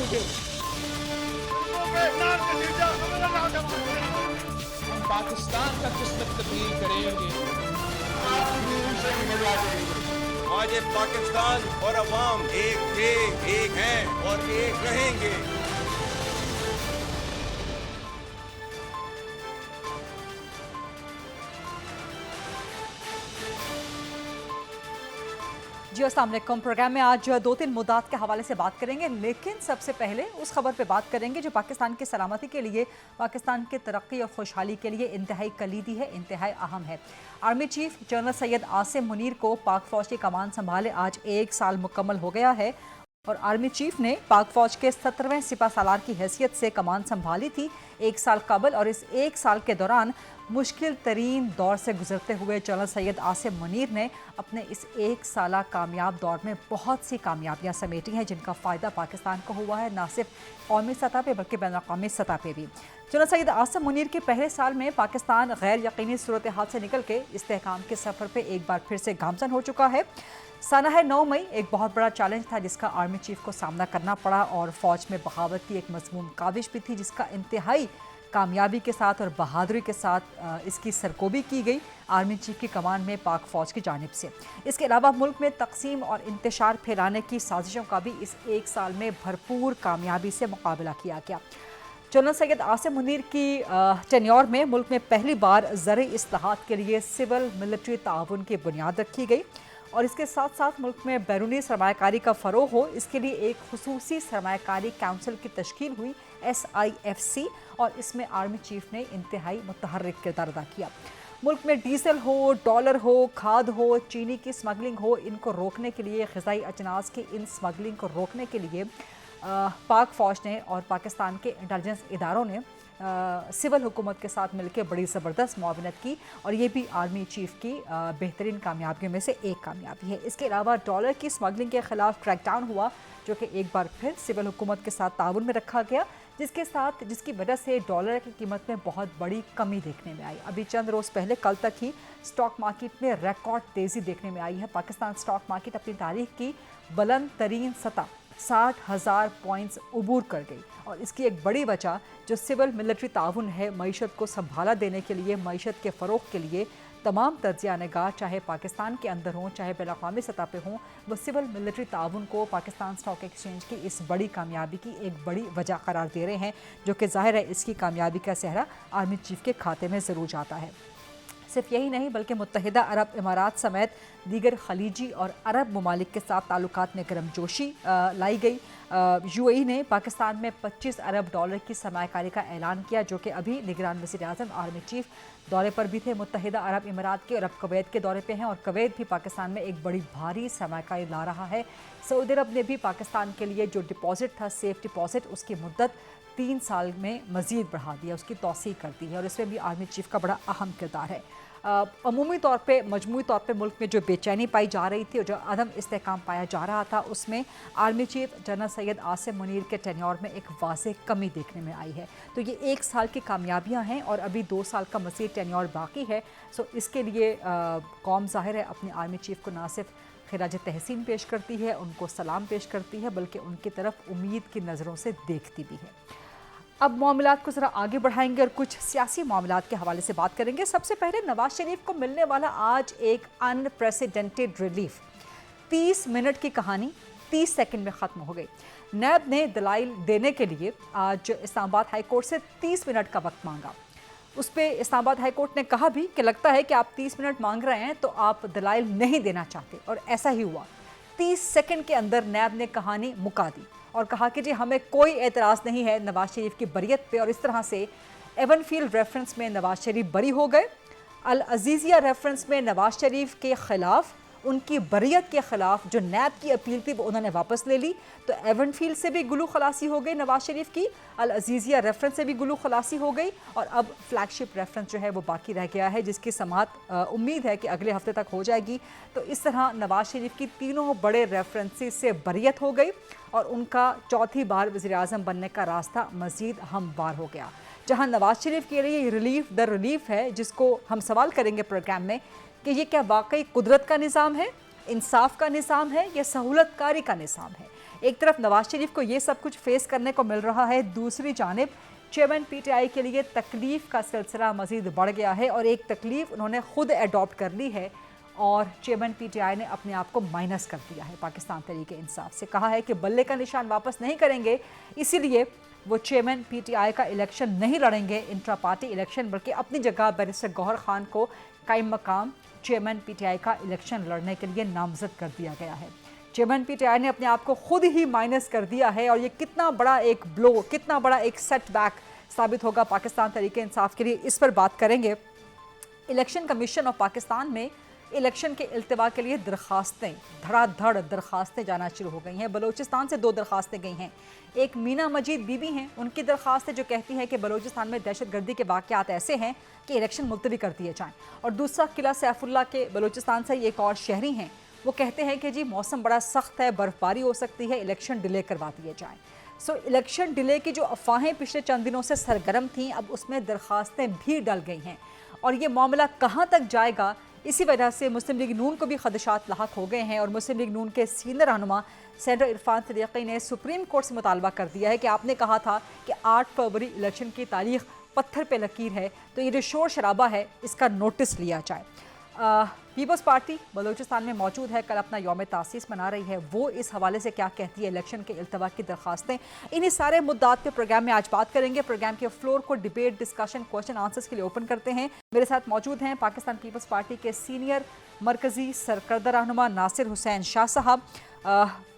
मुझे। हम पाकिस्तान का किस्मत तब्दील करेंगे, आपकी से मिला देंगे। आज ये पाकिस्तान और अवाम एक थे, एक हैं और एक रहेंगे। जी अस्सलाम वालेकुम। प्रोग्राम में आज दो तीन मुद्दात के हवाले से बात करेंगे, लेकिन सबसे पहले उस खबर पे बात करेंगे जो पाकिस्तान की सलामती के लिए, पाकिस्तान की तरक्की और खुशहाली के लिए इंतहाई कलीदी है, इंतहाई अहम है। Army chief general Syed Asim Munir को पाक फौज की कमान संभाले आज 1 साल मुकम्मल हो गया है और आर्मी चीफ ने पाक फौज के 17वें सिपा सालार की हैसियत से कमान संभाली थी 1 साल कबल, और इस 1 साल के दौरान मुश्किल तरीन दौर से गुजरते हुए जनरल सैयद आसिम मुनीर ने अपने इस 1 साला कामयाब दौर में बहुत सी कामयाबियां समेटी हैं जिनका फ़ायदा पाकिस्तान को हुआ है, ना सिर्फ कौमी सतह पे बल्कि बैन अक़वामी सतह पे भी। जनरल सैयद आसिम मुनीर के पहले साल में पाकिस्तान गैर यकीनी सूरत हाल से निकल के इस्तेहकाम के सफ़र पर एक बार फिर से गामज़न हो चुका है। सनह 9 मई एक बहुत बड़ा चैलेंज था जिसका आर्मी चीफ को सामना करना पड़ा और फ़ौज में बगावत की एक मज़मूम काविश भी थी जिसका इंतहाई कामयाबी के साथ और बहादुरी के साथ इसकी सरकोबी की गई आर्मी चीफ की कमान में पाक फ़ौज की जानिब से। इसके अलावा मुल्क में तकसीम और इंतशार फैलाने की साजिशों का भी इस 1 साल में भरपूर कामयाबी से मुकाबला किया गया। जनरल सैयद आसिम मुनीर की टेन्योर में मुल्क में पहली बार ज़रूरी इस्लाहात के लिए सिविल मिलिट्री ताउन की बुनियाद रखी गई और इसके साथ साथ मुल्क में बैरूनी सरमायाकारी का फ़रोग़ हो, इसके लिए एक खुसूसी सरमायाकारी काउंसिल की तश्कील हुई SIFC, और इसमें आर्मी चीफ ने इंतहाई मुतहर्रिक किरदार अदा किया। मुल्क में डीजल हो, डॉलर हो, खाद हो, चीनी की स्मगलिंग हो, इनको रोकने के लिए, ग़िज़ाई अजनास की इन स्मगलिंग को रोकने के लिए पाक फ़ौज ने और पाकिस्तान के इंटेलिजेंस इदारों ने सिविल हुकूमत के साथ मिलकर बड़ी ज़बरदस्त मुआवनत की और ये भी आर्मी चीफ की बेहतरीन कामयाबियों में से एक कामयाबी है। इसके अलावा डॉलर की स्मगलिंग के ख़िलाफ़ क्रैकडाउन हुआ जो कि एक बार फिर सिविल हुकूमत के साथ ताउन में रखा गया, जिसकी वजह से डॉलर की कीमत में बहुत बड़ी कमी देखने में आई। अभी चंद रोज़ पहले कल तक ही स्टॉक मार्केट में रिकॉर्ड तेज़ी देखने में आई है। पाकिस्तान स्टॉक मार्केट अपनी तारीख की बुलंद तरीन सतह 60,000 पॉइंट्स उबूर कर गई और इसकी एक बड़ी वजह जो सिविल मिलिट्री ताउन है, मईशत को संभाला देने के लिए, मईशत के फ़रोग़ के लिए तमाम तज्ज़िया निगाह चाहे पाकिस्तान के अंदर हों चाहे बैन अक़वामी सतह पे हों, वो सिविल मिलिट्री ताउन को पाकिस्तान स्टॉक एक्सचेंज की इस बड़ी कामयाबी की एक बड़ी वजह करार दे रहे हैं, जो कि ज़ाहिर है इसकी कामयाबी का सेहरा आर्मी चीफ के खाते में ज़रूर जाता है। सिर्फ यही नहीं बल्कि मुत्तहिदा अरब इमारात समेत दीगर खलीजी और अरब ममालिक के साथ ताल्लुकात में गर्मजोशी लाई गई। UAE ने पाकिस्तान में 25 अरब डॉलर की सरमायाकारी का ऐलान किया, जो कि अभी निगरान वज़ीर-ए-आज़म आर्मी चीफ दौरे पर भी थे, मुत्तहिदा अरब इमारात के और अब कुवैत के दौरे पे हैं और कुवैत भी पाकिस्तान में एक बड़ी भारी सरमायाकारी ला रहा है। सऊदी अरब ने भी पाकिस्तान के लिए जो डिपॉजिट था, सेफ डिपॉजिट, उसकी मुद्दत 3 साल में मज़ीद बढ़ा दिया, उसकी तौसीह कर दी है और इसमें भी आर्मी चीफ का बड़ा अहम किरदार है। अमूमी तौर पे, मजमूई तौर पे मुल्क में जो बेचैनी पाई जा रही थी और जो अदम इस्तेहकाम पाया जा रहा था, उसमें army chief general Syed Asim Munir के टेन्योर में एक वाज़ेह कमी देखने में आई है। तो ये 1 साल की कामयाबियां हैं और अभी 2 साल का मज़ीद टेन्योर बाकी है। सो इसके लिए कौम ज़ाहिर है अपनी आर्मी चीफ को ना सिर्फ खिराज तहसीन पेश करती है, उनको सलाम पेश करती है, बल्कि उनकी तरफ उम्मीद की नज़रों से देखती भी है। अब मामलात को ज़रा आगे बढ़ाएंगे और कुछ सियासी मामलात के हवाले से बात करेंगे। सबसे पहले नवाज शरीफ को मिलने वाला आज एक अनप्रेसिडेंटेड रिलीफ, 30 मिनट की कहानी 30 सेकंड में ख़त्म हो गई। नैब ने दलाइल देने के लिए आज इस्लामाबाद हाई कोर्ट से 30 मिनट का वक्त मांगा। उस पर इस्लामाबाद हाई कोर्ट ने कहा भी कि लगता है कि आप 30 मिनट मांग रहे हैं तो आप दलाइल नहीं देना चाहते, और ऐसा ही हुआ। 30 सेकंड के अंदर नैब ने कहानी मुका दी और कहा कि जी हमें कोई एतराज़ नहीं है नवाज शरीफ की बरियत पे, और इस तरह से एवनफील्ड रेफरेंस में नवाज शरीफ बरी हो गए, अल अजीज़िया रेफरेंस में नवाज शरीफ के ख़िलाफ़, उनकी बरियत के ख़िलाफ़ जो नैब की अपील थी वो उन्होंने वापस ले ली। तो एवनफील्ड से भी गुलू खलासी हो गई नवाज शरीफ की, अल अजीज़िया रेफरेंस से भी गुलू खलासी हो गई, और अब फ्लैगशिप रेफरेंस जो है वो बाकी रह गया है, जिसकी समाअत उम्मीद है कि अगले हफ्ते तक हो जाएगी। तो इस तरह नवाज शरीफ की तीनों बड़े रेफरेंसेस से बरियत हो गई और उनका चौथी बार वज़ीर-ए-आज़म बनने का रास्ता मज़ीद हमवार हो गया। जहां नवाज शरीफ के लिए रिलीफ द रिलीफ है, जिसको हम सवाल करेंगे प्रोग्राम में कि ये क्या वाकई कुदरत का निज़ाम है, इंसाफ का निज़ाम है या सहूलतकारी का निज़ाम है। एक तरफ नवाज शरीफ को ये सब कुछ फेस करने को मिल रहा है, दूसरी जानिब चेयरमैन पीटीआई के लिए तकलीफ का सिलसिला मजीद बढ़ गया है और एक तकलीफ उन्होंने खुद अडॉप्ट कर ली है और चेयरमैन पीटीआई ने अपने आप को माइनस कर दिया है। पाकिस्तान तहरीक इंसाफ से कहा है कि बल्ले का निशान वापस नहीं करेंगे, इसीलिए वो चेयरमैन पीटीआई का इलेक्शन नहीं लड़ेंगे इंट्रा पार्टी इलेक्शन, बल्कि अपनी जगह बैरिस्टर गौहर खान को कायम मकाम चेयरमैन पीटीआई का इलेक्शन लड़ने के लिए नामजद कर दिया गया है। चेयरमैन पीटीआई ने अपने आप को खुद ही माइनस कर दिया है और ये कितना बड़ा एक ब्लो, कितना बड़ा एक सेटबैक साबित होगा पाकिस्तान तहरीक इंसाफ के लिए, इस पर बात करेंगे। इलेक्शन कमीशन ऑफ पाकिस्तान में इलेक्शन के इल्तिवा के लिए दरखास्तें धड़ाधड़ दरखास्तें जाना शुरू हो गई हैं। बलूचिस्तान से 2 दरखास्तें गई हैं। एक मीना मजीद बीबी हैं, उनकी दरखास्त है जो कहती है कि बलूचिस्तान में दहशतगर्दी के वाक़यात ऐसे हैं कि इलेक्शन मुलतवी कर दिए जाएं। और दूसरा किला सैफुल्ला के बलूचिस्तान से एक और शहरी हैं, वो कहते हैं कि जी मौसम बड़ा सख्त है, बर्फबारी हो सकती है, इलेक्शन डिले करवा दिए जाएँ। सो इलेक्शन डिले की जो अफवाहें पिछले चंद दिनों से सरगर्म थीं, अब उसमें दरखास्तें भी डल गई हैं और ये मामला कहाँ तक जाएगा, इसी वजह से मुस्लिम लीग नून को भी खदशात लाहक हो गए हैं। और मुस्लिम लीग नून के सीनियर रहनुमा सेनेटर इरफान सदीकी ने सुप्रीम कोर्ट से मुतालबा कर दिया है कि आपने कहा था कि 8 फरवरी इलेक्शन की तारीख पत्थर पे लकीर है, तो ये जो शोर शराबा है इसका नोटिस लिया जाए। पीपल्स पार्टी बलूचिस्तान में मौजूद है, कल अपना यौम तासीस मना रही है, वो इस हवाले से क्या कहती है, इलेक्शन के इल्तवा की दरखास्तें, इन्हीं सारे मुद्दात पे प्रोग्राम में आज बात करेंगे। प्रोग्राम के फ्लोर को डिबेट, डिस्कशन, क्वेश्चन आंसर्स के लिए ओपन करते हैं। मेरे साथ मौजूद हैं पाकिस्तान पीपल्स पार्टी के सीनियर मरकजी सरकर्दा रहनुमा नासिर हुसैन शाह साहब,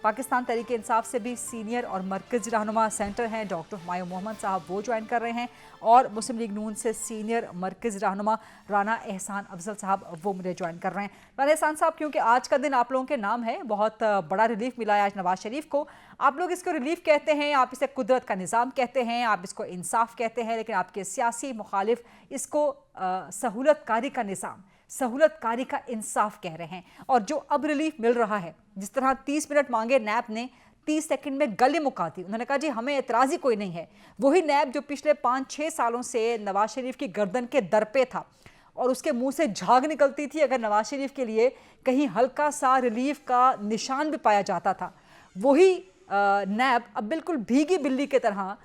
पाकिस्तान तहरीक इंसाफ से भी सीनियर और मरकजी रहनुमा सेंटर हैं डॉक्टर हुमायूं मोहम्मद साहब, वो ज्वाइन कर रहे हैं, और मुस्लिम लीग नून से सीनियर मरकजी रहनुमा राना एहसान अफजल साहब, वो मुझे ज्वाइन कर रहे हैं। राना एहसान साहब, क्योंकि आज का दिन आप लोगों के नाम है, बहुत बड़ा रिलीफ मिला है आज नवाज शरीफ को, आप लोग इसको रिलीफ कहते हैं, आप इसे कुदरत का निज़ाम कहते हैं, आप इसको इंसाफ कहते हैं, लेकिन आपके सियासी मुखालिफ इसको सहूलतकारी का निज़ाम, सहूलतकारी का इंसाफ कह रहे हैं। और जो अब रिलीफ मिल रहा है, जिस तरह 30 मिनट मांगे नैब ने, 30 सेकंड में गले मुका दी, उन्होंने कहा जी हमें एतराज़ ही कोई नहीं है। वही नैब जो पिछले 5-6 सालों से नवाज शरीफ की गर्दन के दर पे था और उसके मुंह से झाग निकलती थी अगर नवाज शरीफ के लिए कहीं हल्का सा रिलीफ का निशान भी पाया जाता था, वही नैब अब बिल्कुल भीगी बिल्ली की तरह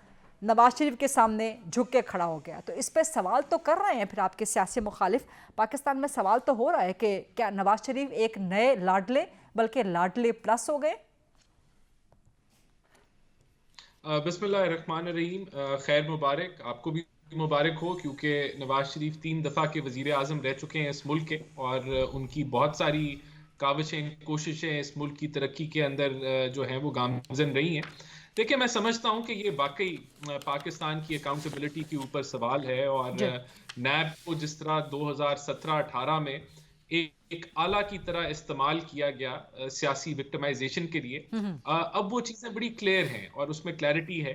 नवाज शरीफ के सामने झुक के खड़ा हो गया। तो इस पर सवाल तो कर रहे हैं फिर आपके सियासी मुखालिफ, पाकिस्तान में सवाल तो हो रहा है कि क्या नवाज शरीफ एक नए लाडले बल्कि लाडले प्लस हो गए? बिस्मिल्लाहिर्रहमानिर्रहीम, खैर मुबारक, आपको भी मुबारक हो, क्योंकि नवाज शरीफ 3 दफ़ा के वज़ीर आज़म रह चुके हैं इस मुल्क के और उनकी बहुत सारी काविशें, कोशिशें इस मुल्क की तरक्की के अंदर जो हैं वो गामज़न रही हैं। देखिए, मैं समझता हूँ कि ये वाकई पाकिस्तान की अकाउंटेबिलिटी के ऊपर सवाल है और नैब को जिस तरह 2017-18 में एक आला की तरह इस्तेमाल किया गया सियासी विक्टिमाइजेशन के लिए, अब वो चीज़ें बड़ी क्लियर हैं और उसमें क्लैरिटी है।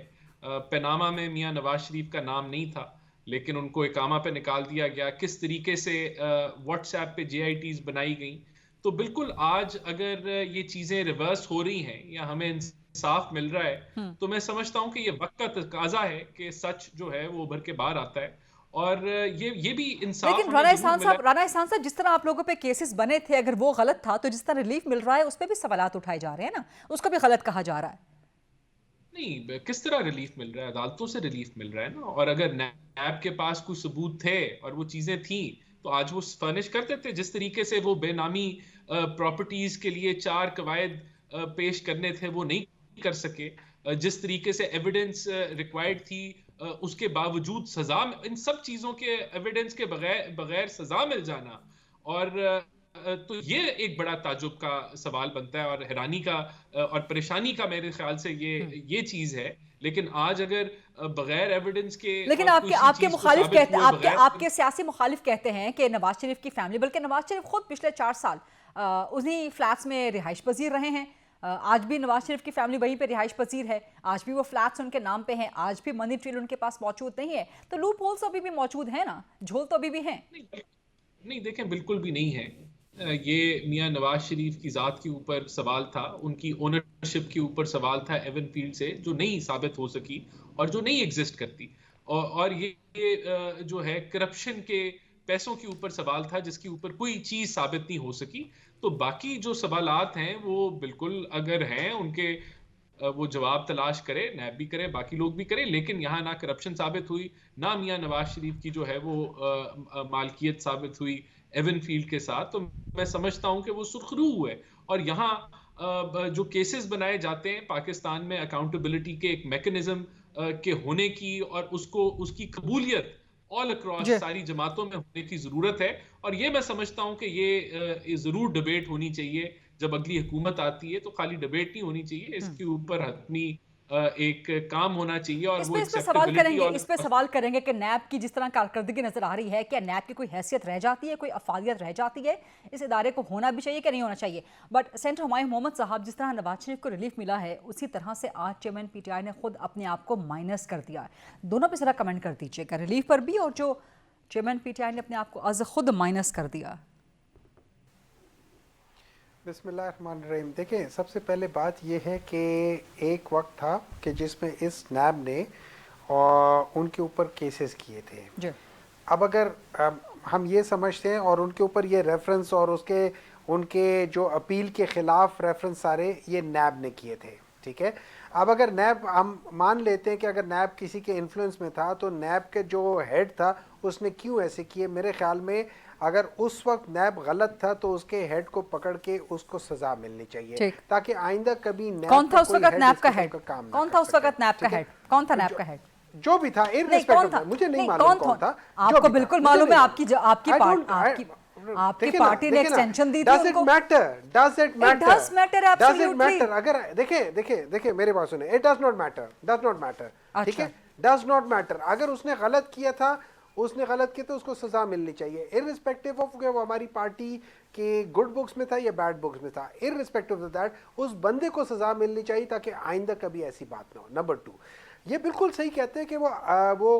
पनामा में मियां नवाज शरीफ का नाम नहीं था, लेकिन उनको इकामा पे निकाल दिया गया। किस तरीके से व्हाट्सएप पे JITs बनाई गई, तो बिल्कुल आज अगर ये चीज़ें रिवर्स हो रही हैं या हमें इंसाफ मिल रहा है, तो मैं समझता हूँ कि ये वक्त का तकाजा है कि सच जो है वो उभर के बाहर आता है और ये भी इंसाफ। लेकिन राना एहसान साहब, जिस तरह आप लोगों पे केसेस बने थे, अगर वो गलत था तो जिस तरह रिलीफ मिल रहा है उस पर भी सवालात उठाए जा रहे हैं ना, उसको भी गलत कहा जा रहा है। नहीं, किस तरह रिलीफ मिल रहा है? अदालतों से रिलीफ मिल रहा है ना, और अगर नैब के पास कुछ सबूत थे और वो चीजें थी तो आज वो फर्निश कर देते। जिस तरीके से वो बेनामी प्रॉपर्टीज के लिए 4 कवायद पेश करने थे वो नहीं कर सके, जिस तरीके से एविडेंस रिक्वायर्ड थी उसके बावजूद सजा, इन सब चीजों के एविडेंस के बगैर सजा मिल जाना, और तो ये एक बड़ा ताजुब का सवाल बनता है और हैरानी का और परेशानी का मेरे ख्याल से ये चीज है। लेकिन आज अगर बगैर एविडेंस के, लेकिन आपके मुखालिफ कहते हैं, आपके सियासी मुखालिफ कहते हैं कि नवाज शरीफ की फैमिली, बल्कि नवाज शरीफ खुद पिछले 4 साल उन्हीं फ्लैट्स में रिहाइश पजीर रहे हैं, आज भी नवाज शरीफ की फैमिली वहीं पे रिहाइश पजीर है, आज भी वो फ्लैट्स उनके नाम पे हैं, आज भी मनी ट्रेल उनके पास मौजूद नहीं है, तो लूप होल्स अभी भी मौजूद है ना, झोल तो अभी भी हैं। नहीं, देखें, बिल्कुल भी नहीं है। ये मियां नवाज शरीफ की ज़ात के ऊपर सवाल था, उनकी ओनरशिप के ऊपर सवाल था एवन फील्ड से, जो नहीं साबित हो सकी और जो नहीं एग्जिस्ट करती, और ये जो है करप्शन के पैसों के ऊपर सवाल था जिसके ऊपर कोई चीज़ साबित नहीं हो सकी। तो बाकी जो सवालात हैं वो बिल्कुल अगर हैं, उनके वो जवाब तलाश करे, नैब भी करे, बाकी लोग भी करें, लेकिन यहाँ ना करप्शन साबित हुई, ना मियां नवाज शरीफ की जो है वो मालकियत साबित हुई एवन फील्ड के साथ। तो मैं समझता हूं कि वो सुरखरू हुए। और यहाँ जो केसेस बनाए जाते हैं पाकिस्तान में अकाउंटेबिलिटी के एक मैकेनिज्म के होने की और उसको उसकी कबूलियत ऑल अक्रॉस सारी जमातों में होने की जरूरत है। और ये मैं समझता हूं कि ये जरूर डिबेट होनी चाहिए जब अगली हुकूमत आती है। तो खाली डिबेट नहीं होनी चाहिए, इसके ऊपर हतमी एक काम होना चाहिए। और वो इस पे सवाल करेंगे, और इस पे सवाल करेंगे कि नैब की जिस तरह कारकर्दगी नजर आ रही है, क्या नैब की कोई हैसियत रह जाती है, कोई अफादियत रह जाती है? इस इदारे को होना भी चाहिए कि नहीं होना चाहिए? बट सेंटर हुमायूं मोहम्मद साहब, जिस तरह नवाज शरीफ को रिलीफ मिला है, उसी तरह से आज चेयरमैन पीटीआई ने खुद अपने आप को माइनस कर दिया है। दोनों पे जरा कमेंट कर दीजिएगा, रिलीफ पर भी और जो चेयरमैन पीटीआई ने अपने आप को आज खुद माइनस कर दिया। बिस्मिल्लाहिर्रहमानिर्रहीम। देखिए, सबसे पहले बात यह है कि एक वक्त था कि जिसमें इस नैब ने उनके ऊपर केसेस किए थे जी। अब अगर हम ये समझते हैं और उनके ऊपर ये रेफरेंस और उनके जो अपील के ख़िलाफ़ रेफरेंस सारे ये नैब ने किए थे, ठीक है। अब अगर नैब, हम मान लेते हैं कि अगर नैब किसी के इन्फ्लुएंस में था तो नैब के जो हेड था उसने क्यों ऐसे किए? मेरे ख्याल में अगर उस वक्त नैब गलत था तो उसके हेड को पकड़ के उसको सजा मिलनी चाहिए, ताकि आइंदा कभी नैब कौन था उस वक्त नैब का हेड? कौन था उस वक्त नैब का हेड? कौन था नैब का हेड? जो भी था, इररिस्पेक्टिव, मुझे नहीं मालूम कौन था। आपको बिल्कुल मालूम है, आपकी पार्टी ने एक्सटेंशन दी थी उनको। Does it matter? Does it matter? Absolutely. अगर देखिए मेरे बात सुने, it does not matter, ठीक है, does not matter। अगर उसने गलत किया था, तो उसको सजा मिलनी चाहिए, इररिस्पेक्टिव ऑफ वो हमारी पार्टी के गुड बुक्स में था या बैड बुक्स में था। इररिस्पेक्टिव ऑफ दैट उस बंदे को सजा मिलनी चाहिए ताकि आइंदा कभी ऐसी बात ना हो। नंबर 2, ये बिल्कुल सही कहते हैं कि वो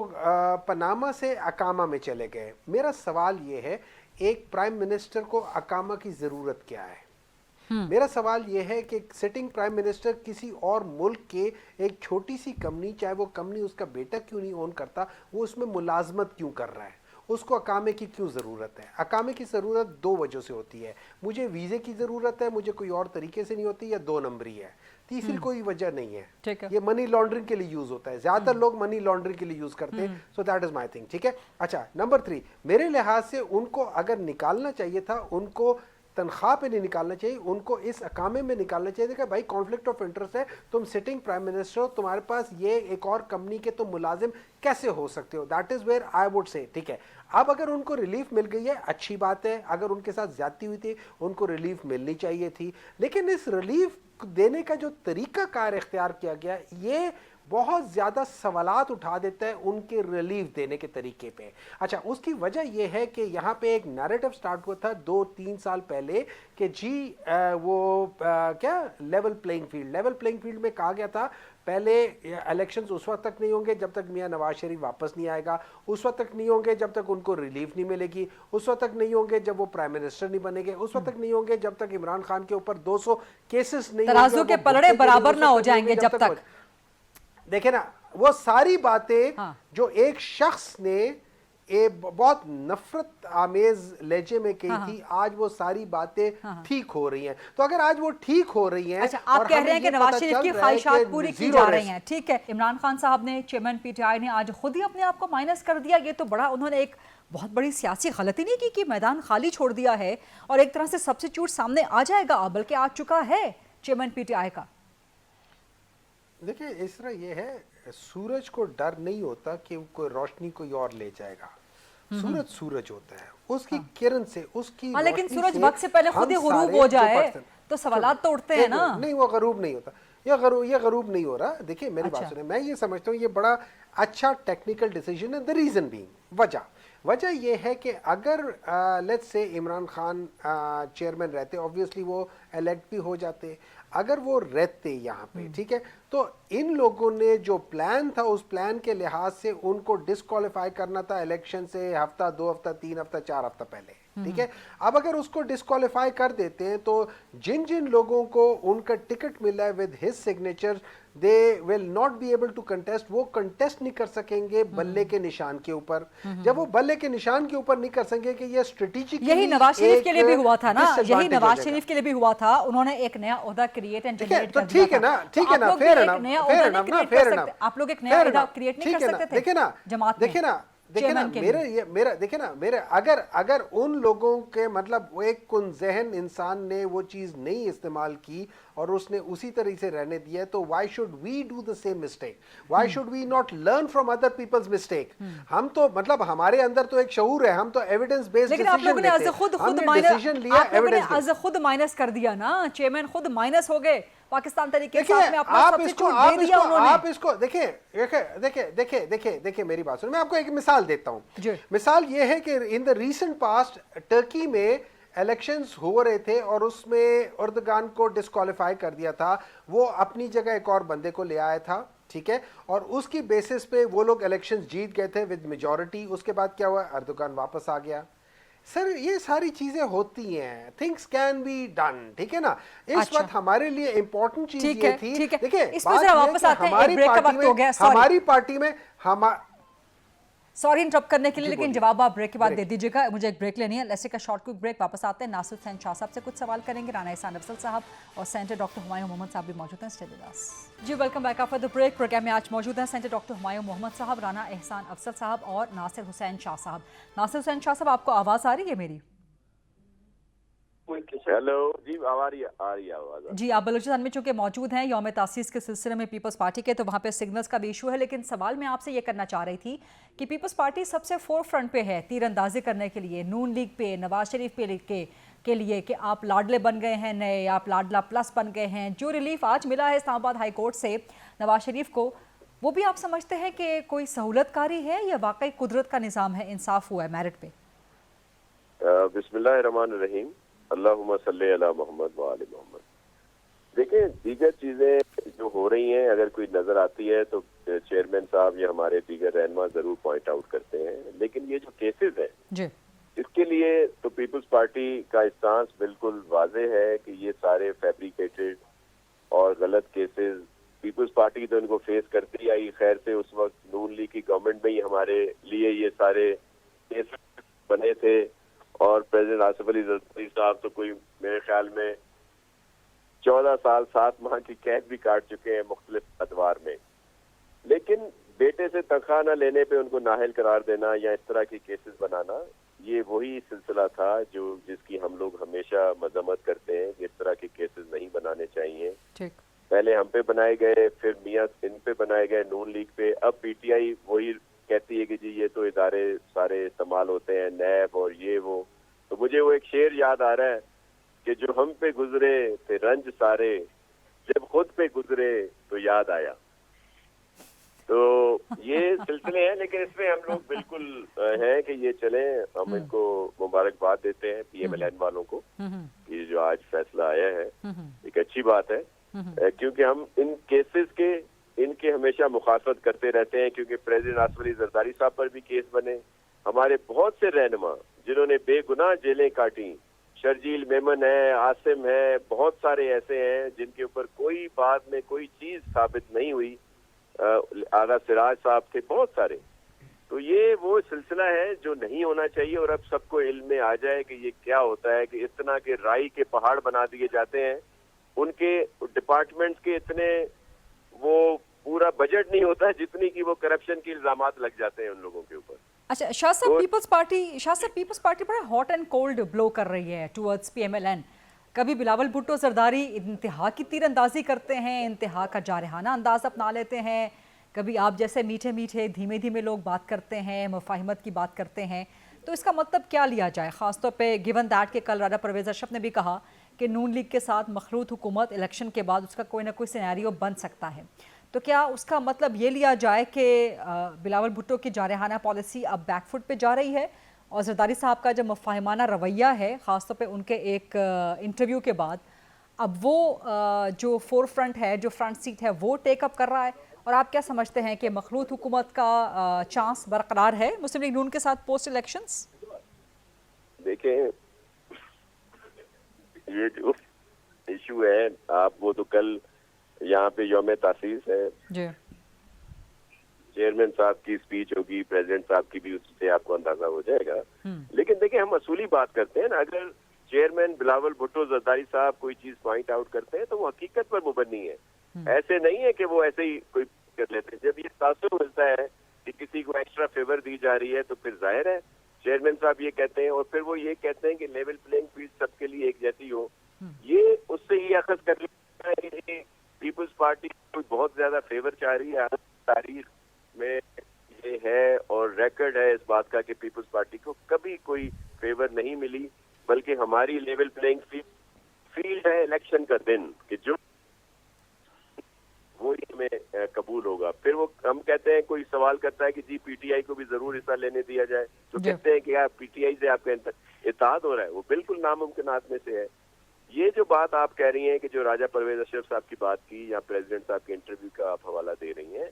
पनामा से अकामा में चले गए। मेरा सवाल ये है, एक प्राइम मिनिस्टर को अकामा की ज़रूरत क्या है? मेरा सवाल यह है कि सिटिंग प्राइम मिनिस्टर किसी और मुल्क के एक छोटी सी कंपनी, चाहे वो कंपनी उसका बेटा क्यों नहीं ओन करता, वो उसमें मुलाजमत क्यों कर रहा है? उसको अकामे की क्यों ज़रूरत है? अकामे की ज़रूरत 2 वजह से होती है। मुझे वीज़े की ज़रूरत है, मुझे कोई और तरीके से नहीं होती, या 2 नंबरी है। तीसरी कोई वजह नहीं है। ये मनी लॉन्ड्रिंग के लिए यूज़ होता है, ज़्यादातर लोग मनी लॉन्ड्रिंग के लिए यूज़ करते हैं। So that is my thing, ठीक है। अच्छा, नंबर 3, मेरे लिहाज से उनको अगर निकालना चाहिए था, उनको तनख्वाह पे नहीं निकालना चाहिए, उनको इस अकामे में निकालना चाहिए कि भाई कॉन्फ्लिक्ट ऑफ इंटरेस्ट है, तुम सिटिंग प्राइम मिनिस्टर हो, तुम्हारे पास ये एक और कंपनी के तुम मुलाजिम कैसे हो सकते हो? That is where I would say, ठीक है। अब अगर उनको रिलीफ मिल गई है, अच्छी बात है। अगर उनके साथ ज्यादती हुई थी, उनको रिलीफ मिलनी चाहिए थी। लेकिन इस रिलीफ देने का जो तरीका कार इख्तियार किया गया, ये बहुत ज़्यादा सवालात उठा देता है उनके रिलीफ देने के तरीके पे। अच्छा, उसकी वजह यह है कि यहाँ पे एक नैरेटिव स्टार्ट हुआ था 2-3 साल पहले कि जी क्या लेवल प्लेइंग फील्ड में कहा गया था, पहले इलेक्शंस उस वक्त तक नहीं होंगे जब तक मियां नवाज शरीफ वापस नहीं आएगा, उस वक्त तक नहीं होंगे जब तक उनको रिलीफ नहीं मिलेगी, उस वक्त तक नहीं होंगे जब वो प्राइम मिनिस्टर नहीं बनेंगे, उस वक्त तक नहीं होंगे जब तक इमरान खान के ऊपर 200 केसेस नहीं, तराजू के पलड़े बराबर ना हो जाएंगे जब तक। देखे ना, वो सारी बातें जो एक शख्स ने बहुत नफरत आमेज लहजे में कही थी, आज वो सारी बातें ठीक हो रही हैं। तो अगर आज वो ठीक हो रही हैं, अच्छा, आप कह रहे हैं कि नवाज शरीफ की ख्वाहिशात पूरी की जा रही हैं, ठीक है। इमरान खान साहब ने, चेयरमैन पीटीआई ने आज खुद ही अपने आप को माइनस कर दिया। ये तो बड़ा, उन्होंने एक बहुत बड़ी सियासी गलती नहीं की कि मैदान खाली छोड़ दिया है और एक तरह से सब्स्टिट्यूट सामने आ जाएगा, बल्कि आ चुका है चेयरमैन पीटीआई का। देखिए, इस तरह ये है, सूरज को डर नहीं होता कि कोई रोशनी कोई और ले जाएगा। सूरज होता है, उसकी किरण से, उसकी लेकिन सूरज वक्त से पहले खुद ही गुरूब हो जाए तो सवालात तो उठते हैं ना। नहीं, वो गरूब नहीं होता, ये गरूब नहीं हो रहा। देखिए मेरी बात सुने, मैं ये समझता हूँ ये बड़ा अच्छा टेक्निकल डिसीजन है। द रीजन बीइंग, वजह ये है कि अगर let's say Imran Khan chairman रहते, ऑब्वियसली वो इलेक्ट भी हो जाते। अगर वो रहते यहाँ पे, ठीक है, तो इन लोगों ने जो प्लान था, उस प्लान के लिहाज से उनको डिस्क्वालीफाई करना था इलेक्शन से हफ्ता, 2 हफ्ता, 3 हफ्ता, 4 हफ्ता पहले, ठीक है। अब अगर उसको डिस्क्वालीफाई कर देते हैं तो जिन जिन लोगों को उनका टिकट मिला है with his signature, they will not be able to contest, वो कंटेस्ट नहीं कर सकेंगे बल्ले के निशान के ऊपर। जब वो बल्ले के निशान के ऊपर नहीं कर सकेंगे कि ये स्ट्रेटेजिक, यही नवाज शरीफ के लिए भी हुआ था ना, यही नवाज शरीफ के लिए भी हुआ था, उन्होंने एक नया ओहदा क्रिएट एंड जनरेट कर दिया था। ठीक है ना, ठीक है ना, फेयर एनफ, फेयर एनफ ना, फेयर एनफ। आप लोग एक नया ओहदा क्रिएट नहीं कर सकते थे? देखिए ना, जमात में देखिए ना, देखिए ना, मेरा देखिए ना, मेरे अगर उन लोगों के मतलब वो एक कुनज़हन इंसान ने वो चीज नहीं इस्तेमाल की और उसने उसी तरीके से रहने दिया, तो why should we do the same mistake? Why should we not learn from other people's mistake? हम तो मतलब हमारे अंदर तो एक शऊर है, हम तो एविडेंस बेस्ड लेकिन आप लोगों ने खुद माइनस कर दिया ना, चेयरमैन खुद माइनस हो गए पाकिस्तान तरीके के साथ में अपना सब्स्टिट्यूट दे दिया उन्होंने। आप इसको देखिए मेरी बात सुनो, मैं आपको एक मिसाल देता हूं। मिसाल ये है कि in the recent past Turkey में इलेक्शंस हो रहे थे और उसमें एर्दोगान को डिस्क्वालीफाई कर दिया था, वो अपनी जगह एक और बंदे को ले आया था, ठीक है, और उसकी बेसिस पे वो लोग इलेक्शंस जीत गए थे विद मेजॉरिटी। उसके बाद क्या हुआ, एर्दोगान वापस आ गया। सर ये सारी चीजें होती हैं, थिंग्स कैन बी डन, ठीक है ना। इस वक्त हमारे लिए इंपॉर्टेंट चीज ये थी, देखिए हमारी पार्टी में सॉरी इंटरप्ट करने के लिए, लेकिन जवाब आप ब्रेक के बाद दे दीजिएगा, मुझे एक ब्रेक लेनी है। Let's take a short quick break, वापस आते हैं। नासिर हुसैन शाह साहब से कुछ सवाल करेंगे, राना एहसान अफजल साहब और सेंटर डॉक्टर हुमायूं मोहम्मद साहब भी मौजूद हैं। स्टे विद अस जी, welcome back after the break. Programme में आज मौजूद हैं सेंटर डॉक्टर हुमायूं मोहम्मद साहब, राना एहसान अफजल साहब और नासिर हुसैन शाह साहब। नासिर हुसैन शाह साहब, आपको आवाज़ आ रही है मेरी? हेलो जी, आ रही है आवाज़ जी। आप बलूचिस्तान में चूंकि मौजूद हैं यौम तासीस के सिलसिले में पीपल्स पार्टी के, तो वहाँ पे सिग्नल्स का भी इशू है, लेकिन सवाल मैं आपसे ये करना चाह रही थी कि पीपल्स पार्टी सबसे फोर फ्रंट पे है तीरंदाजी करने के लिए, नून लीग पे, नवाज शरीफ पे के लिए कि आप लाडले बन गए हैं नए, आप लाडला प्लस बन गए हैं। जो रिलीफ आज मिला है इस्लामाबाद हाई कोर्ट से नवाज शरीफ को, वो भी आप समझते हैं कि कोई सहूलतकारी है या वाकई कुदरत का निज़ाम है, इंसाफ हुआ है मेरिट पे? बिस्मिल्लाहिर्रहमानिर्रहीम, अल्लाहुम्मा सल्ली अला मोहम्मद व आले मोहम्मद। देखिए, दीगर चीजें जो हो रही हैं अगर कोई नजर आती है तो चेयरमैन साहब या हमारे दीगर रहनुमा जरूर पॉइंट आउट करते हैं, लेकिन ये जो केसेस हैं जी, इसके लिए तो पीपल्स पार्टी का स्टांस बिल्कुल वाजे है कि ये सारे फैब्रिकेटेड और गलत केसेस पीपल्स पार्टी तो इनको फेस करती आई। खैर से उस वक्त नून लीग की गवर्नमेंट में ही हमारे लिए ये सारे केस बने थे और प्रेसिडेंट आसिफ अली जरदारी साहब तो कोई मेरे ख्याल में 14 साल 7 माह की कैद भी काट चुके हैं मुख्तलिफ अदवार में। लेकिन बेटे से तनख्वाह न लेने पे उनको नाअहल करार देना या इस तरह की केसेस बनाना, ये वही सिलसिला था जो जिसकी हम लोग हमेशा मजम्मत करते हैं कि इस तरह के केसेस नहीं बनाने चाहिए। ठीक। पहले हम पे बनाए गए, फिर मियां इन पे बनाए गए, नून लीग पे, अब पीटीआई वही कहती है कि जी ये तो इदारे सारे इस्तेमाल होते हैं, नैब और ये वो। तो मुझे वो एक शेर याद आ रहा है कि जो हम पे गुजरे थे रंज सारे, जब खुद पे गुजरे तो याद आया। तो ये सिलसिले हैं, लेकिन इसमें हम लोग बिल्कुल हैं कि ये चले, हम इनको मुबारकबाद देते हैं पीएमएलएन वालों को, ये जो आज फैसला आया है एक अच्छी बात है, क्योंकि हम इन केसेस इनके हमेशा मुखालफत करते रहते हैं, क्योंकि प्रेसिडेंट आसिफ अली जरदारी साहब पर भी केस बने, हमारे बहुत से रहनुमा जिन्होंने बेगुनाह जेलें काटी, शर्जील मेमन है, आसिम है, बहुत सारे ऐसे हैं जिनके ऊपर कोई बाद में कोई चीज साबित नहीं हुई, आगा सिराज साहब थे, बहुत सारे। तो ये वो सिलसिला है जो नहीं होना चाहिए और अब सबको इल्म में आ जाए कि ये क्या होता है कि इस तरह के राई के पहाड़ बना दिए जाते हैं, उनके डिपार्टमेंट्स के इतने वो पूरा बजट नहीं होता जितनी की वो करप्शन के इल्जामात लग जाते हैं उन लोगों के ऊपर। अच्छा, शाह साहब पीपल्स पार्टी बड़ा हॉट एंड कोल्ड ब्लो कर रही है टुवर्ड्स पीएमएलएन। कभी बिलावल भुट्टो जरदारी इंतहा की तीरंदाजी करते हैं, इंतहा का जारहाना अंदाज अपना लेते हैं, कभी आप जैसे मीठे मीठे धीमे धीमे लोग बात करते हैं, मुफाहिमत की बात करते हैं। तो इसका मतलब क्या लिया जाए, ख़ासतौर पे गिवन दैट के कल राना परवेज़ अशरफ ने भी कहा कि नून लीग के साथ मखलूत हुकूमत इलेक्शन के बाद उसका कोई ना कोई सिनेरियो बन सकता है, तो क्या उसका मतलब ये लिया जाए कि बिलावल भुट्टो की जारहाना पॉलिसी अब बैकफुट पे जा रही है और जरदारी साहब का जो मुफाहिमाना रवैया है ख़ासतौर पे उनके एक इंटरव्यू के बाद, अब वो जो फोर फ्रंट है, जो फ्रंट सीट है, वो टेकअप कर रहा है? और आप क्या समझते हैं कि मखलूत हुकूमत का चांस बरकरार है मुस्लिम लीग नून के साथ पोस्ट इलेक्शंस? देखें, ये जो इशू है, आप वो तो कल यहाँ पे यौम तासीस है, जी चेयरमैन साहब की स्पीच होगी, प्रेसिडेंट साहब की भी, उससे आपको अंदाजा हो जाएगा। लेकिन देखिए, हम असूली बात करते हैं ना, अगर चेयरमैन बिलावल भुट्टो जरदारी साहब कोई चीज पॉइंट आउट करते हैं तो वो हकीकत पर मुबन्नी है। ऐसे नहीं है कि वो ऐसे ही कोई कर लेते हैं। जब ये तासुर मिलता है कि किसी को एक्स्ट्रा फेवर दी जा रही है तो फिर जाहिर है चेयरमैन साहब ये कहते हैं, और फिर वो ये कहते हैं कि लेवल प्लेइंग फील्ड सबके लिए एक जैसी हो। ये उससे ये अखज़ कर लेता है कि पीपल्स पार्टी कोई बहुत ज्यादा फेवर चाह रही है। तारीख में ये है और रिकॉर्ड है इस बात का कि पीपल्स पार्टी को कभी कोई फेवर नहीं मिली, बल्कि हमारी लेवल प्लेइंग फील्ड है इलेक्शन का दिन कि जो वो ही हमें कबूल होगा। फिर वो हम कहते हैं, कोई सवाल करता है कि जी पीटीआई को भी जरूर हिस्सा लेने दिया जाए, तो कहते हैं कि यार पीटीआई से आपका इत्तेहाद हो रहा है। वो बिल्कुल नामुमकिनात में से है। ये जो बात आप कह रही हैं कि जो राजा परवेज अशरफ साहब की बात की या प्रेसिडेंट साहब के इंटरव्यू का आप हवाला दे रही हैं,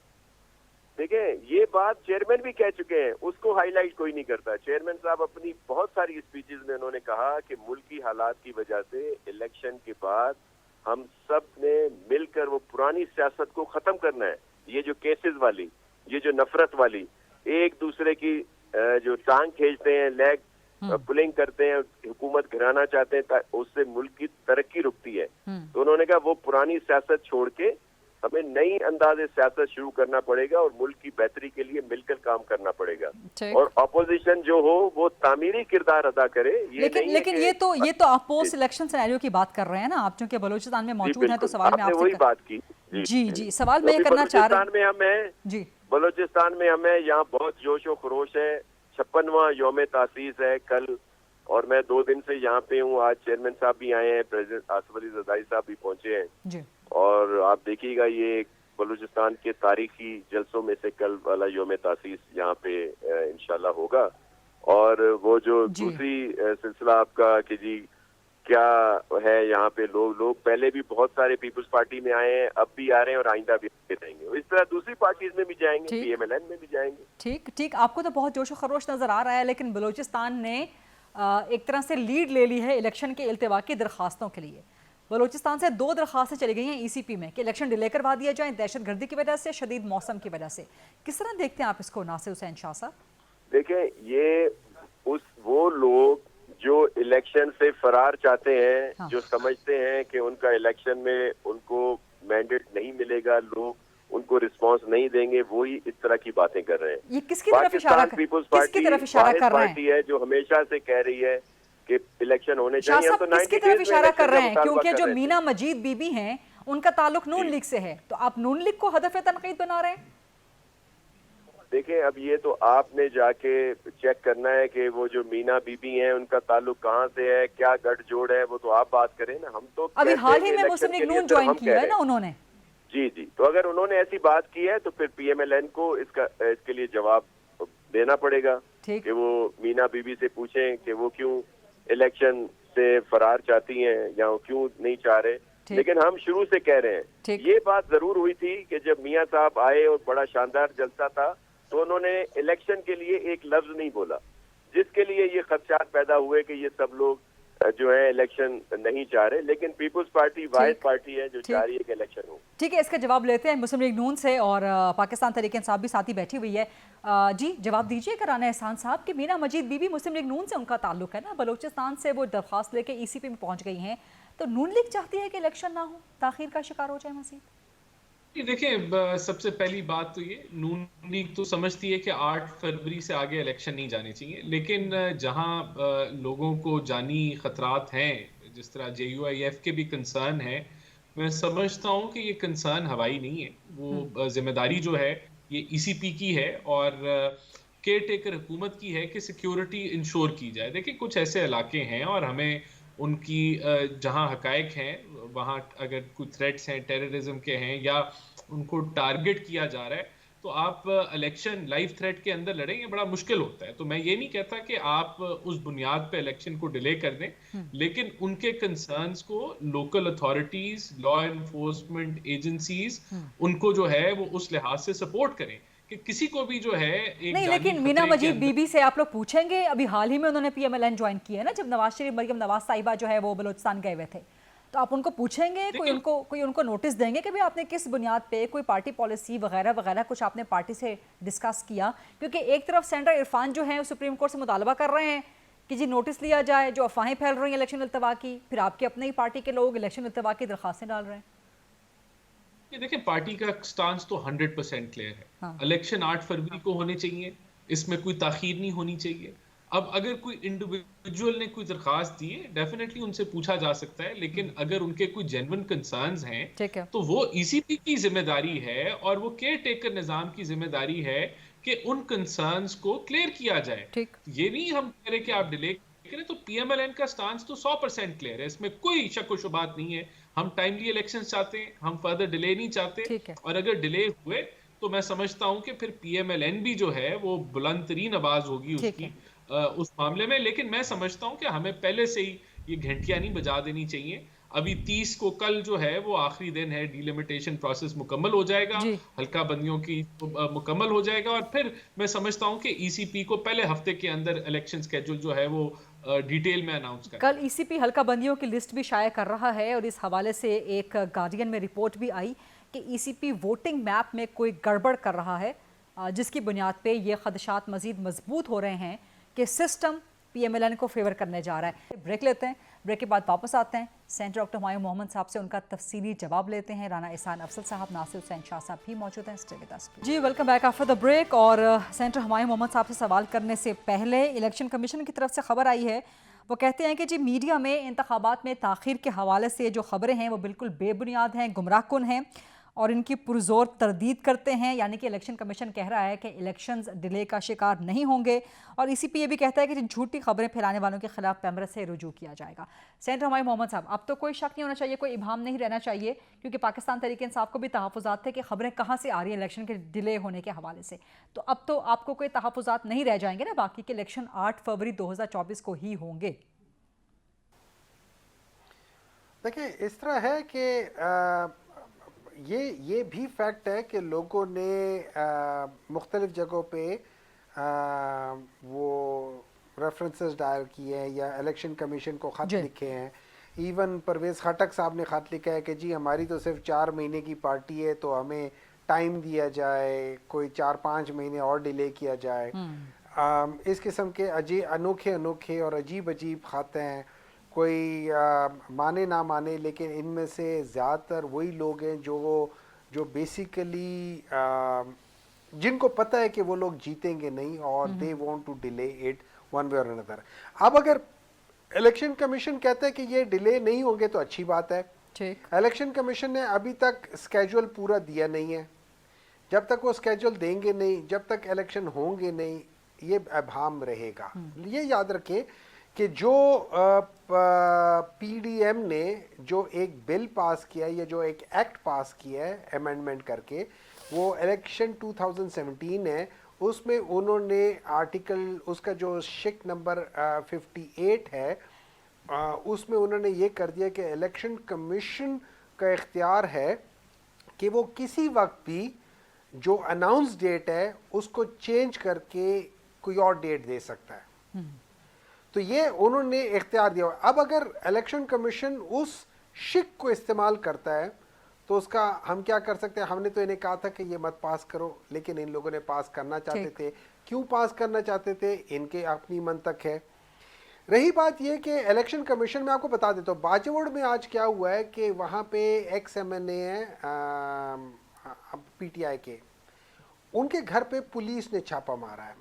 देखें ये बात चेयरमैन भी कह चुके हैं, उसको हाईलाइट कोई नहीं करता। चेयरमैन साहब अपनी बहुत सारी स्पीचेस में उन्होंने कहा कि मुल्की हालात की वजह से इलेक्शन के बाद हम सब ने मिलकर वो पुरानी सियासत को खत्म करना है। ये जो केसेस वाली, ये जो नफरत वाली, एक दूसरे की जो टांग खींचते हैं, लेग पुलिंग करते हैं, हुकूमत गिराना चाहते हैं, उससे मुल्क की तरक्की रुकती है। तो उन्होंने कहा वो पुरानी सियासत छोड़ के हमें नई अंदाजे सियासत शुरू करना पड़ेगा और मुल्क की बेहतरी के लिए मिलकर काम करना पड़ेगा। और अपोजिशन जो हो वो तामीरी किरदार अदा करे। लेकिन ये तो आप पोस्ट इलेक्शन सिनेरियो की बात कर रहे हैं ना, आप चूंकि बलूचिस्तान में मौजूद हैं तो सवाल में आपसे वही बात की। जी सवाल मैं ये करना चाह रहा हूँ। बलूचिस्तान में हमें यहाँ बहुत जोश और खरोश है। 56वां यौम तासीस है कल, और मैं 2 दिन से यहाँ पे हूँ। आज चेयरमैन साहब भी आए हैं, प्रेसिडेंट आसिफ अली जरदारी साहब भी पहुंचे हैं जी। और आप देखिएगा ये बलूचिस्तान के तारीखी जलसों में से कल वाला यौम तासीस यहाँ पे इंशाल्लाह होगा। और वो जो दूसरी सिलसिला आपका कि जी क्या है, यहाँ पे लोग पहले भी बहुत सारे पीपल्स पार्टी में आए हैं, अब भी आ रहे हैं और आइंदा भी रहेंगे। इस तरह दूसरी पार्टीज में भी जाएंगे, पीएमएलएन में भी जाएंगे। ठीक, आपको तो बहुत जोश खरोश नजर आ रहा है, लेकिन बलूचिस्तान ने एक तरह से लीड ले ली है इलेक्शन के इल्तिवा की दरखास्तों के लिए। बलूचिस्तान से 2 दरखास्तें चली गई हैं ईसीपी में कि इलेक्शन डिले करवा दिया जाए, दहशतगर्दी की वजह से, शदीद मौसम की वजह से। किस तरह देखते हैं आप इसको, नासिर हुसैन शाह साहब? देखें, ये वो लोग जो इलेक्शन से फरार चाहते हैं, हाँ। जो समझते हैं कि उनका इलेक्शन में उनको मैंडेट नहीं मिलेगा, लोग उनको रिस्पांस नहीं देंगे, वही इस तरह की बातें कर रहे हैं। ये किसकी तरफ इशारा पीपल्स पार्टी पार्टी है जो हमेशा से कह रही है कि इलेक्शन होने चाहिए। तो किसकी तरफ इशारा कर रहे हैं? क्योंकि जो मीना मजीद बीबी हैं उनका ताल्लुक नून लीग से है, तो आप नून लीग को हदफ तनकीद बना रहे हैं। देखें, अब ये तो आपने जाके चेक करना है कि वो जो मीना बीबी हैं उनका ताल्लुक कहाँ से है, क्या गठजोड़ है, वो तो आप बात करें ना। हम तो अभी हाल ही में मुस्लिम लीग नून ज्वाइन किया है ना उन्होंने। जी, तो अगर उन्होंने ऐसी बात की है तो फिर पीएमएलएन को इसके लिए जवाब देना पड़ेगा कि वो मीना बीबी से पूछें कि वो क्यों इलेक्शन से फरार चाहती हैं या क्यों नहीं चाह रहे। लेकिन हम शुरू से कह रहे हैं, ये बात जरूर हुई थी कि जब मियां साहब आए और बड़ा शानदार जलसा था तो उन्होंने इलेक्शन के लिए एक लफ्ज नहीं बोला, जिसके लिए ये खदशात पैदा हुए कि ये सब लोग जो है इलेक्शन नहीं चाह रहे। लेकिन पीपल्स पार्टी वाहिद पार्टी है जो चाह रही है कि इलेक्शन हो। ठीक है, इसका जवाब लेते हैं मुस्लिम लीग नून से, और पाकिस्तान तहरीक इंसाफ भी साथ ही बैठी हुई है। जी जवाब दीजिए राना एहसान साहब कि मीना मजीद बीबी मुस्लिम लीग नून से उनका ताल्लुक है ना, बलूचिस्तान से वो दरख्वास्त लेके ईसीपी में पहुंच गई हैं, तो नून लीग चाहती है कि इलेक्शन ना हो, ताखीर का शिकार हो जाए मजीद। देखिए, सबसे पहली बात तो ये, नून लीग तो समझती है कि 8 फरवरी से आगे इलेक्शन नहीं जाने चाहिए, लेकिन जहां लोगों को जानी खतरात हैं, जिस तरह JUIF के भी कंसर्न है, मैं समझता हूं कि ये कंसर्न हवाई नहीं है। वो जिम्मेदारी जो है ये ECP की है और केयर टेकर हुकूमत की है कि सिक्योरिटी इंश्योर की जाए। देखिए, कुछ ऐसे इलाके हैं और हमें उनकी जहां हकायक हैं वहां अगर कुछ थ्रेट्स हैं टेररिज्म के हैं या उनको टारगेट किया जा रहा है, तो आप इलेक्शन लाइव थ्रेट के अंदर लड़ेंगे, बड़ा मुश्किल होता है। तो मैं ये नहीं कहता कि आप उस बुनियाद पे इलेक्शन को डिले कर दें, लेकिन उनके कंसर्न्स को local authorities, law enforcement agencies उनको जो है वो उस लिहाज से सपोर्ट करें कि किसी को भी जो है एक नहीं, जानी लेकिन मीना खतरे के मजीद अंदर- बीबी से आप लोग पूछेंगे, अभी हाल ही में उन्होंने पीएमएलएन ज्वाइन किया है ना, जब नवाज शरीफ मरियम नवाज साहिबा जो है वो बलूचिस्तान गए हुए थे, तो आप उनको पूछेंगे, कोई उनको नोटिस देंगे कि भाई आपने किस बुनियाद पे कोई पार्टी पॉलिसी वगैरह वगैरह कुछ आपने पार्टी से डिस्कस किया? क्योंकि एक तरफ सेनेटर इरफान जो है सुप्रीम कोर्ट से मुतालबा कर रहे हैं कि जी नोटिस लिया जाए, जो अफवाहें फैल रही हैं इलेक्शन इल्तवा की, फिर आपके अपने ही पार्टी के लोग इलेक्शन इल्तवा की दरखास्तें डाल रहे हैं। ये देखिए, पार्टी का स्टांस तो 100% क्लियर है। हाँ। इलेक्शन 8 फरवरी को होने चाहिए, इसमें कोई ताखीर नहीं होनी चाहिए। अब अगर कोई इंडिविजुअल ने कोई दरखास्त दी है, डेफिनेटली उनसे पूछा जा सकता है, लेकिन अगर उनके कोई जेन्युइन कंसर्न्स हैं, ठीक है। तो वो ईसीपी की जिम्मेदारी है और वो केयर टेकर निजाम की जिम्मेदारी है कि उन कंसर्न्स को क्लियर किया जाए। ठीक। ये नहीं हम कह रहे कि आप डिले करें, तो पीएमएलएन का स्टांस तो 100% क्लियर है, इसमें कोई शक व शुबात नहीं है। हम टाइमली इलेक्शंस चाहते हैं, हम फर्दर डिले नहीं चाहते। ठीक है। और अगर डिले हुए तो मैं समझता हूं कि फिर पीएमएलएन भी जो है वो बुलंद तरीन आवाज होगी उसकी उस मामले में। लेकिन मैं समझता हूं कि हमें पहले से ही ये घंटियां नहीं बजा देनी चाहिए। अभी 30 को कल जो है वो आखिरी दिन है, डिलिमिटेशन प्रोसेस मुकम्मल हो जाएगा, हल्का बंदियों की मुकम्मल हो जाएगा, और फिर मैं समझता हूं कि ईसीपी को पहले हफ्ते के अंदर इलेक्शन स्केड्यूल जो है वो डिटेल में अनाउंस करें। कल ईसीपी हल्का बंदियों की लिस्ट भी शाया कर रहा है, और इस हवाले से एक गार्डियन में रिपोर्ट भी आई कि ईसीपी वोटिंग मैप में कोई गड़बड़ कर रहा है, जिसकी बुनियाद पे ये खदशात मजीद मजबूत हो रहे हैं कि सिस्टम पीएमएलएन को फेवर करने जा रहा है। ब्रेक लेते हैं, ब्रेक के बाद वापस आते हैं, सेंटर डॉक्टर हुमायूं मोहम्मद साहब से उनका तफसीली जवाब लेते हैं। राना एहसान अफसल साहब, नासिर हुसैन शाह साहब भी मौजूद हैं। स्टे विद अस जी, welcome back after the break. और सेंटर हुमायूं मोहम्मद साहब से सवाल करने से पहले इलेक्शन कमीशन की तरफ से खबर आई है, वो कहते हैं कि जी मीडिया में इंतखाबात में ताख़ीर के हवाले से जो खबरें हैं वो बिल्कुल बेबुनियाद हैं, गुमराहकुन हैं और इनकी पुरजोर तरदीद करते हैं। यानी कि इलेक्शन कमीशन कह रहा है कि इलेक्शंस डिले का शिकार नहीं होंगे, और ईसीपी ये भी कहता है कि झूठी खबरें फैलाने वालों के खिलाफ पैमरा से रुजू किया जाएगा। सेनेटर हुमायूं मोहम्मद साहब, अब तो कोई शक नहीं होना चाहिए, कोई इबाहम नहीं रहना चाहिए, क्योंकि पाकिस्तान तहरीक इंसाफ को भी तहफ़्फ़ुज़ात थे कि खबरें कहाँ से आ रही हैं इलेक्शन के डिले होने के हवाले से। तो अब तो आपको कोई तहफ़्फ़ुज़ात नहीं रह जाएंगे ना बाकी के इलेक्शन 8 फरवरी 2024 को ही होंगे। देखिए, इस तरह है कि ये भी फैक्ट है कि लोगों ने मुख्तलिफ जगहों पे वो रेफरेंसेस डायल किए हैं या इलेक्शन कमीशन को ख़त लिखे हैं। इवन परवेज़ खटक साहब ने ख़त लिखा है कि जी हमारी तो सिर्फ 4 महीने की पार्टी है, तो हमें टाइम दिया जाए, कोई 4-5 महीने और डिले किया जाए। इस किस्म के अनोखे और अजीब ख़त हैं। कोई माने ना माने, लेकिन इनमें से ज़्यादातर वही लोग हैं जो बेसिकली जिनको पता है कि वो लोग जीतेंगे नहीं और they want to delay it one way or another. अब अगर इलेक्शन कमीशन कहता है कि ये डिले नहीं होंगे तो अच्छी बात है। इलेक्शन कमीशन ने अभी तक स्केड्यूल पूरा दिया नहीं है। जब तक वो स्केड्यूल देंगे नहीं, जब तक इलेक्शन होंगे नहीं, ये अभाम रहेगा। ये याद रखें कि जो पीडीएम ने जो एक बिल पास किया या जो एक एक्ट पास किया है अमेंडमेंट करके, वो इलेक्शन 2017 है, उसमें उन्होंने आर्टिकल उसका जो शिक नंबर 58 है, उसमें उन्होंने ये कर दिया कि इलेक्शन कमीशन का इख्तियार है कि वो किसी वक्त भी जो अनाउंस डेट है उसको चेंज करके कोई और डेट दे सकता है। तो ये उन्होंने इख्तियार दिया। अब अगर इलेक्शन कमीशन उस शिक को इस्तेमाल करता है तो उसका हम क्या कर सकते हैं? हमने तो इन्हें कहा था कि ये मत पास करो, लेकिन इन लोगों ने पास करना चाहते थे। क्यों पास करना चाहते थे? इनके अपनी मंतक है। रही बात ये कि इलेक्शन कमीशन में आपको बता देता हूँ, बाजवड़ में आज क्या हुआ है कि वहाँ पे एक्स MNA है PTI के, उनके घर पे पुलिस ने छापा मारा है,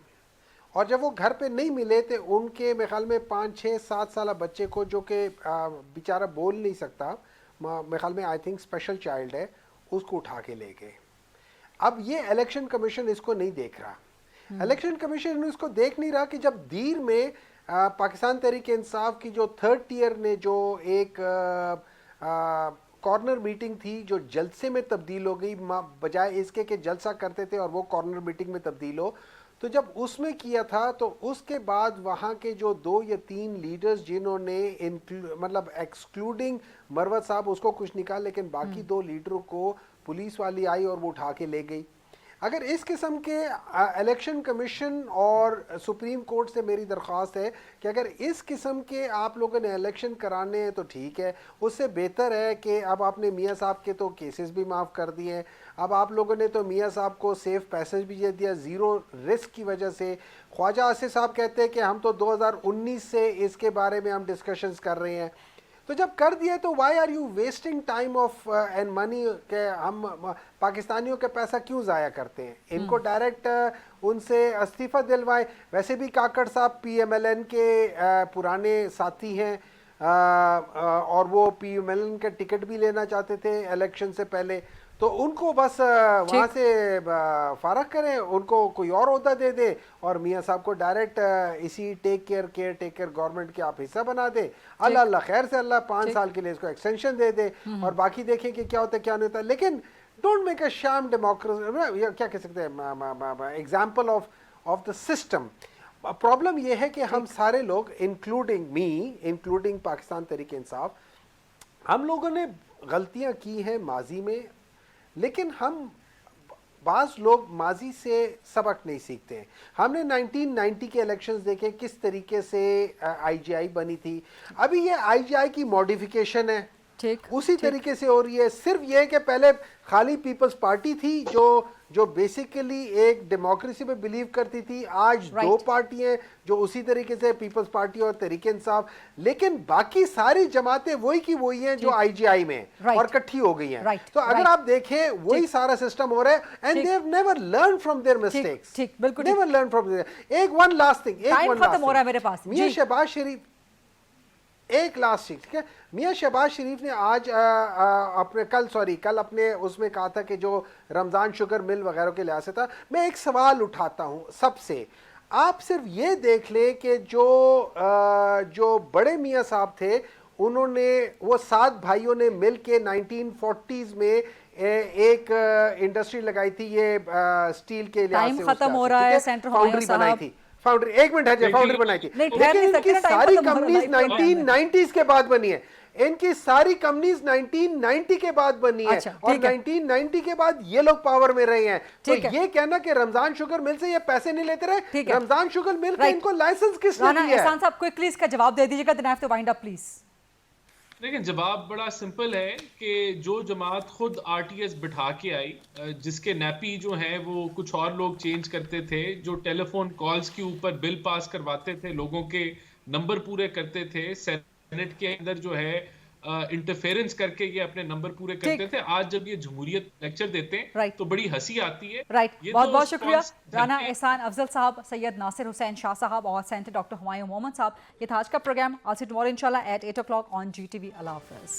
और जब वो घर पे नहीं मिले तो उनके मेरे ख्याल में 5-6-7 साल बच्चे को, जो कि बेचारा बोल नहीं सकता, मेरे ख्याल में आई थिंक स्पेशल चाइल्ड है, उसको उठा के ले गए। अब ये इलेक्शन कमीशन इसको नहीं देख रहा। इलेक्शन कमीशन इसको देख नहीं रहा कि जब दीर में पाकिस्तान तहरीक इंसाफ की जो 3rd टियर ने जो एक कॉर्नर मीटिंग थी जो जलसे में तब्दील हो गई, बजाय इसके कि जलसा करते थे और वो कॉर्नर मीटिंग में तब्दील हो, तो जब उसमें किया था तो उसके बाद वहाँ के जो 2 या 3 लीडर्स जिन्होंने मतलब एक्सक्लूडिंग मरवत साहब उसको कुछ निकाल, लेकिन बाकी 2 लीडरों को पुलिस वाली आई और वो उठा के ले गई। अगर इस किस्म के इलेक्शन कमीशन और सुप्रीम कोर्ट से मेरी दरख्वास्त है कि अगर इस किस्म के आप लोगों ने इलेक्शन कराने हैं तो ठीक है, उससे बेहतर है कि अब आपने मियाँ साहब के तो केसेस भी माफ़ कर दिए हैं, अब आप लोगों ने तो मियाँ साहब को सेफ पैसेज भी दे दिया ज़ीरो रिस्क की वजह से। ख्वाजा आसिफ साहब कहते हैं कि हम तो 2019 से इसके बारे में हम डिस्कशंस कर रहे हैं। तो जब कर दिए तो why are you wasting time of and money के हम पाकिस्तानियों का पैसा क्यों ज़ाया करते हैं? इनको डायरेक्ट उनसे इस्तीफ़ा दिलवाएं। वैसे भी काकड़ साहब PMLN के पुराने साथी हैं और वो PMLN का टिकट भी लेना चाहते थे इलेक्शन से पहले, तो उनको बस वहाँ से फारग करें, उनको कोई और ओहदा दे दे और मियाँ साहब को डायरेक्ट इसी केयर टेकर गवर्नमेंट के आप हिस्सा बना दे। अल्लाह अल्लाह खैर से अल्लाह 5 साल के लिए इसको एक्सटेंशन दे दे और बाकी देखें कि क्या होता है क्या नहीं होता। लेकिन डोंट मेक अ शाम डेमोक्रेसी, क्या कह सकते हैं, example of the system. Problem यह है कि हम सारे लोग including me, including Pakistan Tehreek Insaf, हम लोगों ने गलतियाँ की हैं माजी में, लेकिन हम बाज़ लोग माजी से सबक नहीं सीखते हैं। हमने 1990 के इलेक्शंस देखे किस तरीके से IGI बनी थी, अभी ये IGI की मॉडिफिकेशन है, उसी तरीके से हो रही है। सिर्फ ये कि पहले खाली पीपल्स पार्टी थी जो बेसिकली एक डेमोक्रेसी में बिलीव करती थी, आज 2 पार्टियां जो उसी तरीके से पीपल्स पार्टी और तहरीक इंसाफ, लेकिन बाकी सारी जमातें वही की वही हैं जो IGI में और इकट्ठी हो गई हैं। तो अगर आप देखें वही सारा सिस्टम हो रहा है and they have never learn from their mistakes, never learn from their. एक वन लास्ट थिंग, मियां शहबाज शरीफ, एक लास्ट चीज, ठीक है, मियाँ शहबाज शरीफ ने आज कल अपने उसमें कहा था कि जो रमज़ान शुगर मिल वगैरह के लिहाज से था। मैं एक सवाल उठाता हूँ सबसे, आप सिर्फ ये देख ले कि जो बड़े मियाँ साहब थे उन्होंने वो 7 भाइयों ने मिल के 1940s में एक इंडस्ट्री लगाई थी, ये स्टील के लिहाज से खत्म हो रहा है, सेंटर फाउंड्री बनाई थी, फाउंड्री, एक मिनट है, फाउंड्री बनाई थी, लेकिन इनकी सारी कंपनीज 1990s के बाद बनी है, इनकी सारी कंपनीज 1990 के बाद बनी है और 1990 के बाद ये लोग पावर में रहे हैं। तो ये कहना कि रमजान शुगर मिल से ये पैसे नहीं लेते रहे, रमजान शुगर मिल का इनको लाइसेंस किसने दिया है? एहसान साहब क्विकली इसका जवाब दे दीजिएगा, then I have to wind up please. लेकिन जवाब बड़ा सिंपल है कि जो जमात खुद RTS बिठा के आई, जिसके नैपी जो हैं वो कुछ और लोग चेंज करते थे, जो टेलीफोन कॉल्स के ऊपर बिल पास करवाते थे, लोगों के नंबर पूरे करते थे, सेनेट के अंदर जो है इंटरफेरेंस करके ये अपने नंबर पूरे करते थे, आज जब ये जमहूरियत लेक्चर देते हैं तो बड़ी हंसी आती है। बहुत बहुत शुक्रिया राना एहसान अफजल साहब, सैयद नासिर हुसैन शाह साहब और सेंटर डॉक्टर हुमायूं मोहम्मद साहब। ये था आज का प्रोग्राम। आज से टुमारो इंशाल्लाह एट 8 o'clock ऑन GTV। अल्लाह हाफिज़।